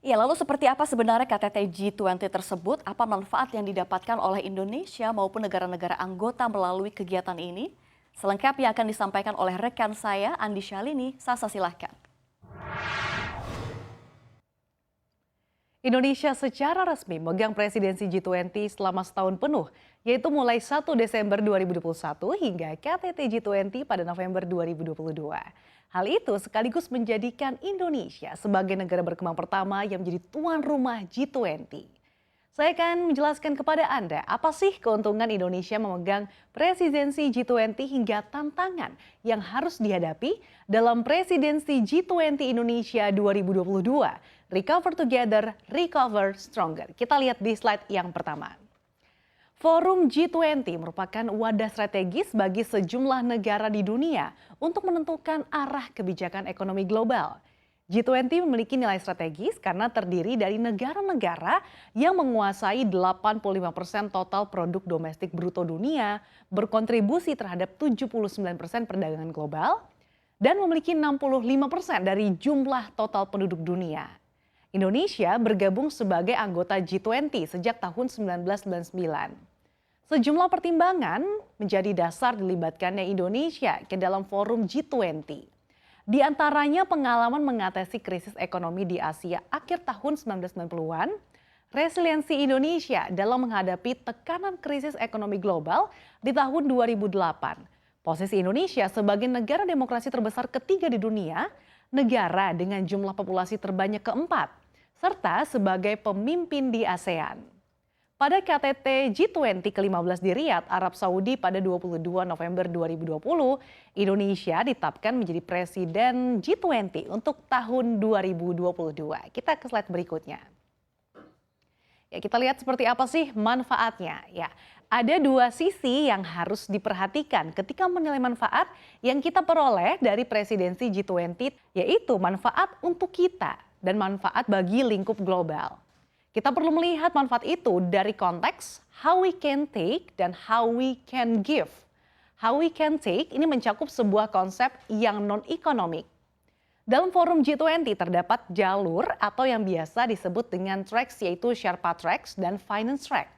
Ya, lalu seperti apa sebenarnya KTT G20 tersebut? Apa manfaat yang didapatkan oleh Indonesia maupun negara-negara anggota melalui kegiatan ini? Selengkapnya akan disampaikan oleh rekan saya, Andi Syalini. Sasa silahkan. Indonesia secara resmi memegang presidensi G20 selama setahun penuh, yaitu mulai 1 Desember 2021 hingga KTT G20 pada November 2022. Hal itu sekaligus menjadikan Indonesia sebagai negara berkembang pertama yang menjadi tuan rumah G20. Saya akan menjelaskan kepada Anda apa sih keuntungan Indonesia memegang presidensi G20 hingga tantangan yang harus dihadapi dalam presidensi G20 Indonesia 2022. Recover Together, Recover Stronger. Kita lihat di slide yang pertama. Forum G20 merupakan wadah strategis bagi sejumlah negara di dunia untuk menentukan arah kebijakan ekonomi global. G20 memiliki nilai strategis karena terdiri dari negara-negara yang menguasai 85% total produk domestik bruto dunia, berkontribusi terhadap 79% perdagangan global, dan memiliki 65% dari jumlah total penduduk dunia. Indonesia bergabung sebagai anggota G20 sejak tahun 1999. Sejumlah pertimbangan menjadi dasar dilibatkannya Indonesia ke dalam forum G20. Di antaranya pengalaman mengatasi krisis ekonomi di Asia akhir tahun 1990-an, resiliensi Indonesia dalam menghadapi tekanan krisis ekonomi global di tahun 2008, posisi Indonesia sebagai negara demokrasi terbesar ketiga di dunia, negara dengan jumlah populasi terbanyak keempat, serta sebagai pemimpin di ASEAN. Pada KTT G20 ke-15 di Riyadh, Arab Saudi pada 22 November 2020, Indonesia ditetapkan menjadi presiden G20 untuk tahun 2022. Kita ke slide berikutnya. Ya, kita lihat seperti apa sih manfaatnya. Ya, ada dua sisi yang harus diperhatikan ketika menilai manfaat yang kita peroleh dari presidensi G20, yaitu manfaat untuk kita dan manfaat bagi lingkup global. Kita perlu melihat manfaat itu dari konteks how we can take dan how we can give. How we can take ini mencakup sebuah konsep yang non-ekonomik. Dalam forum G20 terdapat jalur atau yang biasa disebut dengan tracks, yaitu Sherpa Tracks dan Finance Track.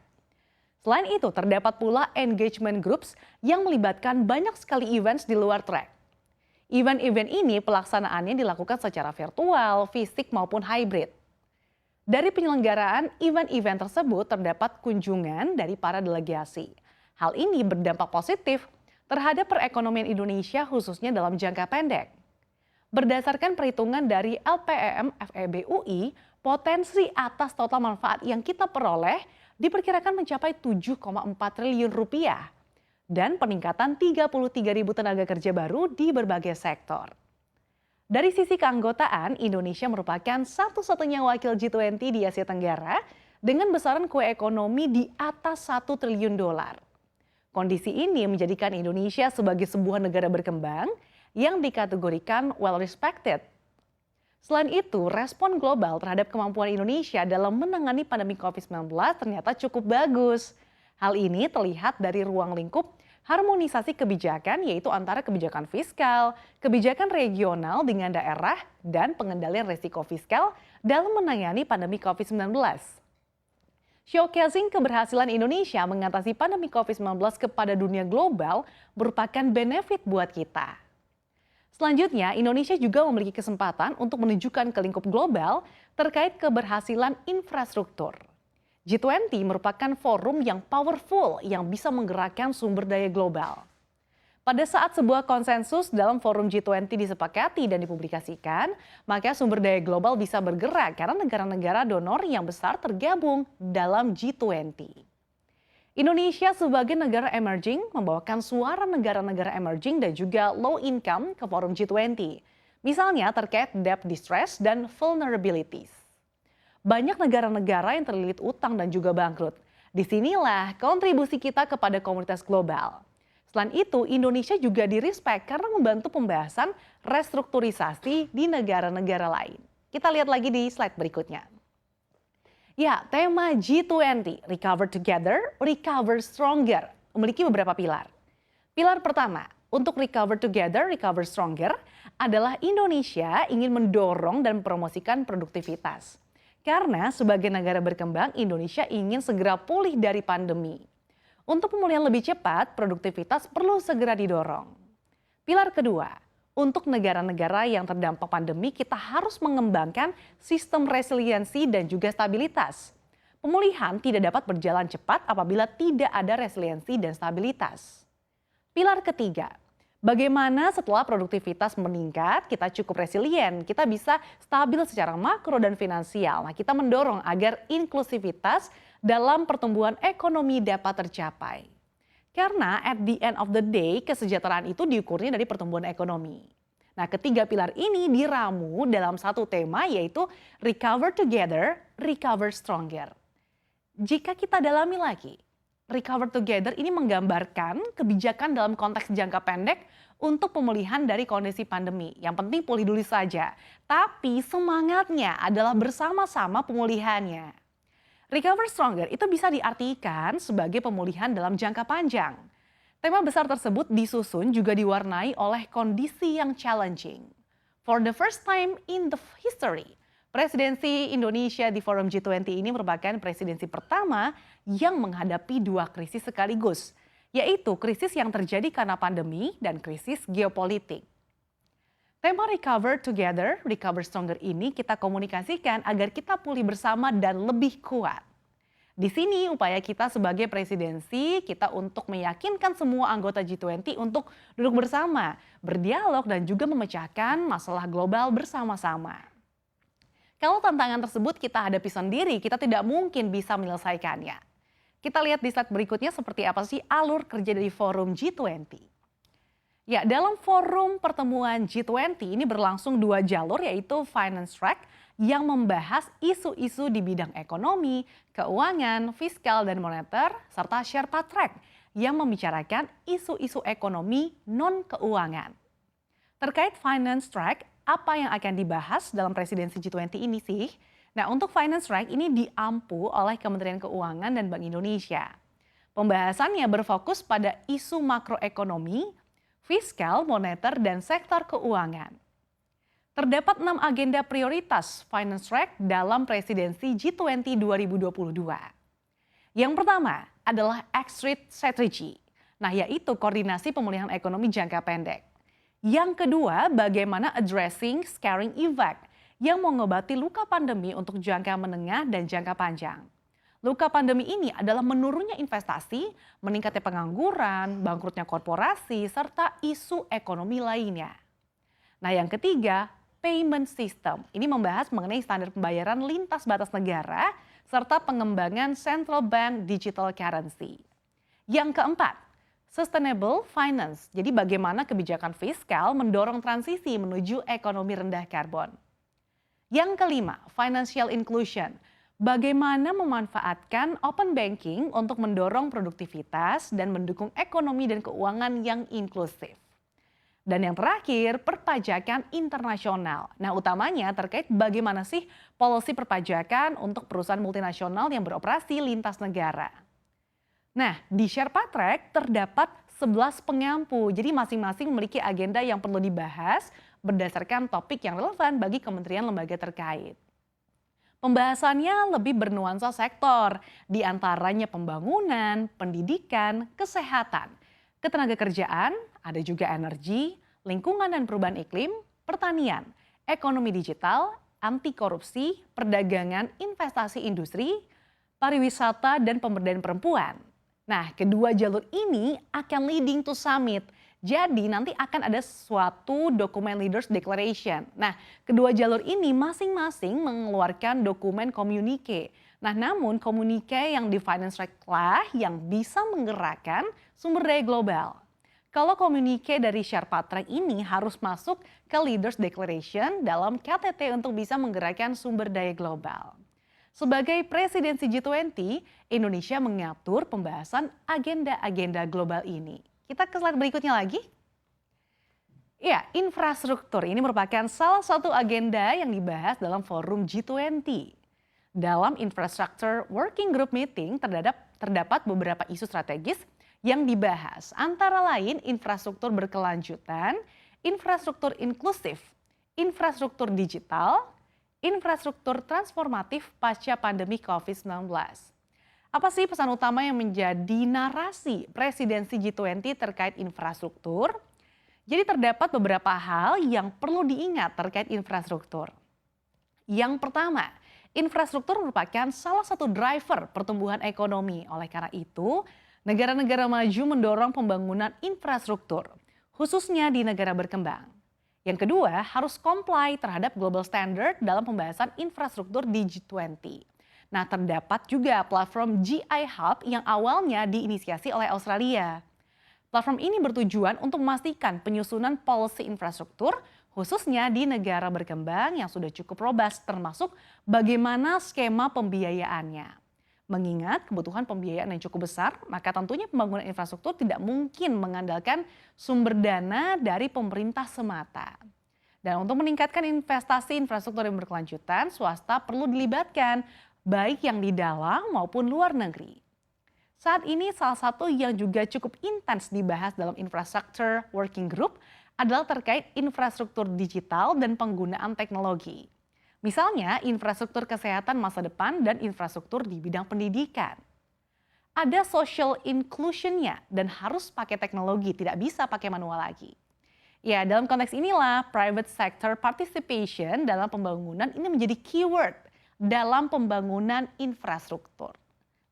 Selain itu terdapat pula engagement groups yang melibatkan banyak sekali events di luar track. Event-event ini pelaksanaannya dilakukan secara virtual, fisik maupun hybrid. Dari penyelenggaraan event-event tersebut terdapat kunjungan dari para delegasi. Hal ini berdampak positif terhadap perekonomian Indonesia khususnya dalam jangka pendek. Berdasarkan perhitungan dari LPEM FEB UI, potensi atas total manfaat yang kita peroleh diperkirakan mencapai 7,4 triliun rupiah dan peningkatan 33.000 tenaga kerja baru di berbagai sektor. Dari sisi keanggotaan, Indonesia merupakan satu-satunya wakil G20 di Asia Tenggara dengan besaran kue ekonomi di atas 1 triliun dolar. Kondisi ini menjadikan Indonesia sebagai sebuah negara berkembang yang dikategorikan well respected. Selain itu, respon global terhadap kemampuan Indonesia dalam menangani pandemi COVID-19 ternyata cukup bagus. Hal ini terlihat dari ruang lingkup harmonisasi kebijakan, yaitu antara kebijakan fiskal, kebijakan regional dengan daerah, dan pengendalian risiko fiskal dalam menangani pandemi COVID-19. Showcasing keberhasilan Indonesia mengatasi pandemi COVID-19 kepada dunia global merupakan benefit buat kita. Selanjutnya, Indonesia juga memiliki kesempatan untuk menunjukkan ke lingkup global terkait keberhasilan infrastruktur. G20 merupakan forum yang powerful yang bisa menggerakkan sumber daya global. Pada saat sebuah konsensus dalam forum G20 disepakati dan dipublikasikan, maka sumber daya global bisa bergerak karena negara-negara donor yang besar tergabung dalam G20. Indonesia sebagai negara emerging membawakan suara negara-negara emerging dan juga low income ke forum G20. Misalnya terkait debt distress dan vulnerabilities. Banyak negara-negara yang terlilit utang dan juga bangkrut. Disinilah kontribusi kita kepada komunitas global. Selain itu, Indonesia juga direspek karena membantu pembahasan restrukturisasi di negara-negara lain. Kita lihat lagi di slide berikutnya. Ya, tema G20, Recover Together, Recover Stronger, memiliki beberapa pilar. Pilar pertama, untuk Recover Together, Recover Stronger adalah Indonesia ingin mendorong dan mempromosikan produktivitas. Karena sebagai negara berkembang, Indonesia ingin segera pulih dari pandemi. Untuk pemulihan lebih cepat, produktivitas perlu segera didorong. Pilar kedua, untuk negara-negara yang terdampak pandemi, kita harus mengembangkan sistem resiliensi dan juga stabilitas. Pemulihan tidak dapat berjalan cepat apabila tidak ada resiliensi dan stabilitas. Pilar ketiga, bagaimana setelah produktivitas meningkat, kita cukup resilient, kita bisa stabil secara makro dan finansial. Nah, kita mendorong agar inklusivitas dalam pertumbuhan ekonomi dapat tercapai. Karena at the end of the day, kesejahteraan itu diukurnya dari pertumbuhan ekonomi. Nah, ketiga pilar ini diramu dalam satu tema, yaitu recover together, recover stronger. Jika kita dalami lagi, recover together ini menggambarkan kebijakan dalam konteks jangka pendek untuk pemulihan dari kondisi pandemi. Yang penting pulih dulu saja, tapi semangatnya adalah bersama-sama pemulihannya. Recover stronger itu bisa diartikan sebagai pemulihan dalam jangka panjang. Tema besar tersebut disusun juga diwarnai oleh kondisi yang challenging. For the first time in the history, presidensi Indonesia di Forum G20 ini merupakan presidensi pertama yang menghadapi dua krisis sekaligus, yaitu krisis yang terjadi karena pandemi dan krisis geopolitik. Tema Recover Together, Recover Stronger ini kita komunikasikan agar kita pulih bersama dan lebih kuat. Di sini upaya kita sebagai presidensi, kita untuk meyakinkan semua anggota G20 untuk duduk bersama, berdialog dan juga memecahkan masalah global bersama-sama. Kalau tantangan tersebut kita hadapi sendiri, kita tidak mungkin bisa menyelesaikannya. Kita lihat di slide berikutnya seperti apa sih alur kerja dari Forum G20. Ya, dalam forum pertemuan G20 ini berlangsung dua jalur, yaitu Finance Track yang membahas isu-isu di bidang ekonomi, keuangan, fiskal dan moneter, serta Sherpa Track yang membicarakan isu-isu ekonomi non-keuangan. Terkait Finance Track, apa yang akan dibahas dalam presidensi G20 ini sih? Nah, untuk Finance Track ini diampu oleh Kementerian Keuangan dan Bank Indonesia. Pembahasannya berfokus pada isu makroekonomi, fiskal, moneter, dan sektor keuangan. Terdapat 6 agenda prioritas Finance Track dalam presidensi G20 2022. Yang pertama adalah Exit Strategy, nah yaitu koordinasi pemulihan ekonomi jangka pendek. Yang kedua, bagaimana addressing scaring effect yang mengobati luka pandemi untuk jangka menengah dan jangka panjang. Luka pandemi ini adalah menurunnya investasi, meningkatnya pengangguran, bangkrutnya korporasi, serta isu ekonomi lainnya. Nah, yang ketiga, payment system. Ini membahas mengenai standar pembayaran lintas batas negara, serta pengembangan central bank digital currency. Yang keempat, Sustainable Finance, jadi bagaimana kebijakan fiskal mendorong transisi menuju ekonomi rendah karbon. Yang kelima, Financial Inclusion, bagaimana memanfaatkan open banking untuk mendorong produktivitas dan mendukung ekonomi dan keuangan yang inklusif. Dan yang terakhir, perpajakan internasional. Nah, utamanya terkait bagaimana sih policy perpajakan untuk perusahaan multinasional yang beroperasi lintas negara. Nah, di Sherpa Track terdapat 11 pengampu, jadi masing-masing memiliki agenda yang perlu dibahas berdasarkan topik yang relevan bagi kementerian lembaga terkait. Pembahasannya lebih bernuansa sektor, di antaranya pembangunan, pendidikan, kesehatan, ketenagakerjaan, ada juga energi, lingkungan dan perubahan iklim, pertanian, ekonomi digital, anti korupsi, perdagangan, investasi industri, pariwisata, dan pemberdayaan perempuan. Nah, kedua jalur ini akan leading to summit. Jadi nanti akan ada suatu dokumen Leaders Declaration. Nah, kedua jalur ini masing-masing mengeluarkan dokumen komunike. Nah, namun komunike yang di Finance Track lah yang bisa menggerakkan sumber daya global. Kalau komunike dari Sherpa Track ini harus masuk ke Leaders Declaration dalam KTT untuk bisa menggerakkan sumber daya global. Sebagai presidensi G20, Indonesia mengatur pembahasan agenda-agenda global ini. Kita ke slide berikutnya lagi. Ya, infrastruktur ini merupakan salah satu agenda yang dibahas dalam forum G20. Dalam Infrastructure Working Group Meeting terdapat beberapa isu strategis yang dibahas, antara lain infrastruktur berkelanjutan, infrastruktur inklusif, infrastruktur digital, infrastruktur transformatif pasca pandemi COVID-19. Apa sih pesan utama yang menjadi narasi presidensi G20 terkait infrastruktur? Jadi terdapat beberapa hal yang perlu diingat terkait infrastruktur. Yang pertama, infrastruktur merupakan salah satu driver pertumbuhan ekonomi. Oleh karena itu, negara-negara maju mendorong pembangunan infrastruktur, khususnya di negara berkembang. Yang kedua, harus comply terhadap global standard dalam pembahasan infrastruktur di G20. Nah, terdapat juga platform GI Hub yang awalnya diinisiasi oleh Australia. Platform ini bertujuan untuk memastikan penyusunan policy infrastruktur, khususnya di negara berkembang yang sudah cukup robust, termasuk bagaimana skema pembiayaannya. Mengingat kebutuhan pembiayaan yang cukup besar, maka tentunya pembangunan infrastruktur tidak mungkin mengandalkan sumber dana dari pemerintah semata. Dan untuk meningkatkan investasi infrastruktur yang berkelanjutan, swasta perlu dilibatkan, baik yang di dalam maupun luar negeri. Saat ini salah satu yang juga cukup intens dibahas dalam Infrastructure Working Group adalah terkait infrastruktur digital dan penggunaan teknologi. Misalnya infrastruktur kesehatan masa depan dan infrastruktur di bidang pendidikan. Ada social inclusion-nya dan harus pakai teknologi, tidak bisa pakai manual lagi. Ya, dalam konteks inilah private sector participation dalam pembangunan ini menjadi keyword dalam pembangunan infrastruktur.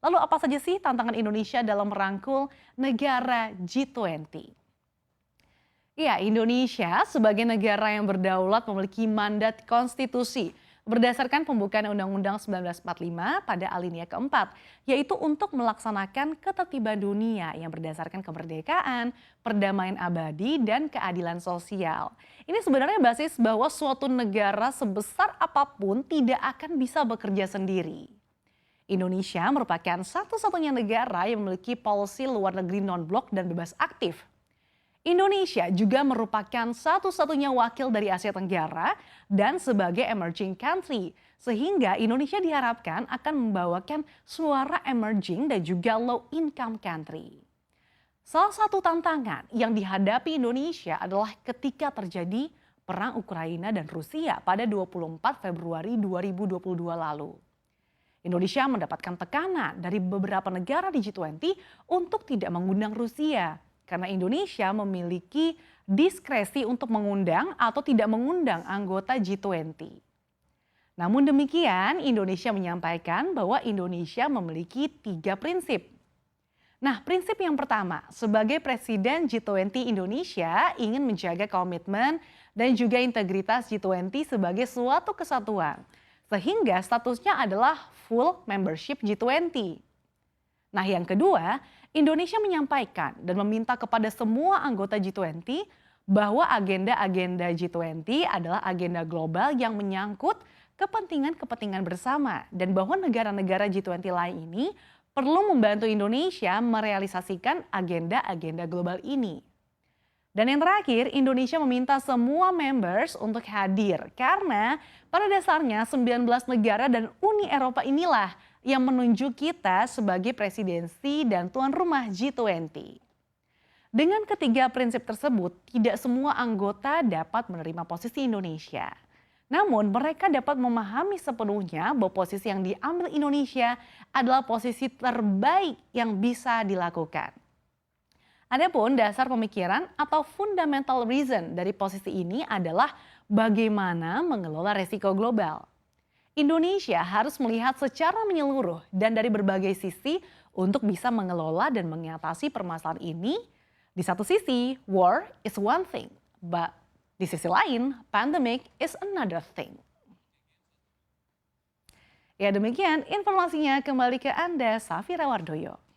Lalu apa saja sih tantangan Indonesia dalam merangkul negara G20? Ya, Indonesia sebagai negara yang berdaulat memiliki mandat konstitusi berdasarkan pembukaan Undang-Undang 1945 pada alinea keempat, yaitu untuk melaksanakan ketertiban dunia yang berdasarkan kemerdekaan, perdamaian abadi, dan keadilan sosial. Ini sebenarnya basis bahwa suatu negara sebesar apapun tidak akan bisa bekerja sendiri. Indonesia merupakan satu-satunya negara yang memiliki policy luar negeri non-blok dan bebas aktif. Indonesia juga merupakan satu-satunya wakil dari Asia Tenggara dan sebagai emerging country, sehingga Indonesia diharapkan akan membawakan suara emerging dan juga low income country. Salah satu tantangan yang dihadapi Indonesia adalah ketika terjadi perang Ukraina dan Rusia pada 24 Februari 2022 lalu. Indonesia mendapatkan tekanan dari beberapa negara di G20 untuk tidak mengundang Rusia karena Indonesia memiliki diskresi untuk mengundang atau tidak mengundang anggota G20. Namun demikian, Indonesia menyampaikan bahwa Indonesia memiliki 3 prinsip. Nah, prinsip yang pertama, sebagai Presiden G20 Indonesia ingin menjaga komitmen dan juga integritas G20 sebagai suatu kesatuan, sehingga statusnya adalah full membership G20. Nah, yang kedua, Indonesia menyampaikan dan meminta kepada semua anggota G20 bahwa agenda-agenda G20 adalah agenda global yang menyangkut kepentingan-kepentingan bersama dan bahwa negara-negara G20 lain ini perlu membantu Indonesia merealisasikan agenda-agenda global ini. Dan yang terakhir, Indonesia meminta semua members untuk hadir karena pada dasarnya 19 negara dan Uni Eropa inilah yang menunjuk kita sebagai presidensi dan tuan rumah G20. Dengan ketiga prinsip tersebut, tidak semua anggota dapat menerima posisi Indonesia. Namun mereka dapat memahami sepenuhnya bahwa posisi yang diambil Indonesia adalah posisi terbaik yang bisa dilakukan. Adapun dasar pemikiran atau fundamental reason dari posisi ini adalah bagaimana mengelola resiko global. Indonesia harus melihat secara menyeluruh dan dari berbagai sisi untuk bisa mengelola dan mengatasi permasalahan ini. Di satu sisi, war is one thing, but di sisi lain, pandemic is another thing. Ya, demikian informasinya, kembali ke Anda, Safira Wardoyo.